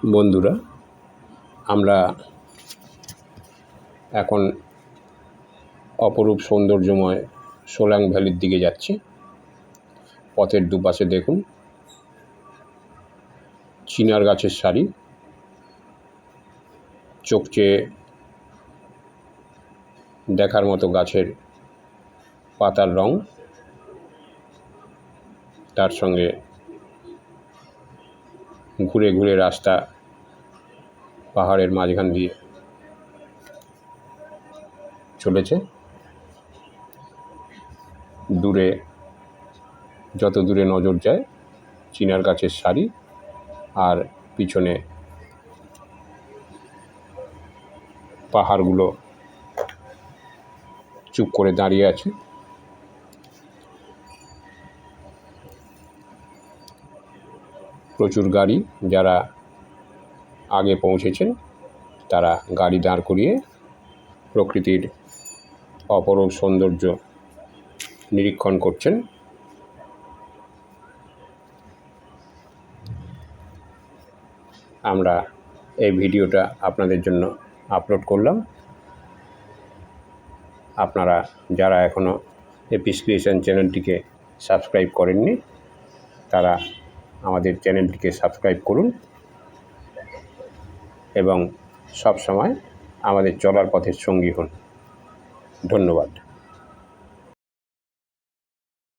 বন্ধুরা, আমরা এখন অপরূপ সৌন্দর্যময় সোলাং ভ্যালির দিকে যাচ্ছি। পথের দুপাশে দেখুন চিনার গাছের সারি, চোখে দেখার মতো গাছের পাতার রং, তার সঙ্গে ঘুরে ঘুরে রাস্তা পাহাড়ের মাঝখান দিয়ে চলেছে। দূরে যত দূরে নজর যায় চিনার গাছের সারি, আর পিছনে পাহাড়গুলো চুপ করে দাঁড়িয়ে আছে। প্রচুর গাড়ি, যারা আগে পৌঁছেছেন তারা গাড়ি দাঁড় করিয়ে প্রকৃতির অপরূপ সৌন্দর্য নিরীক্ষণ করছেন। আমরা এই ভিডিওটা আপনাদের জন্য আপলোড করলাম। আপনারা যারা এখনও এপিস ক্রিয়েশন চ্যানেলটিকে সাবস্ক্রাইব করেননি তারা আমাদের চ্যানেলটিকে সাবস্ক্রাইব করুন এবং সব সময় আমাদের চলার পথের সঙ্গী হন। ধন্যবাদ।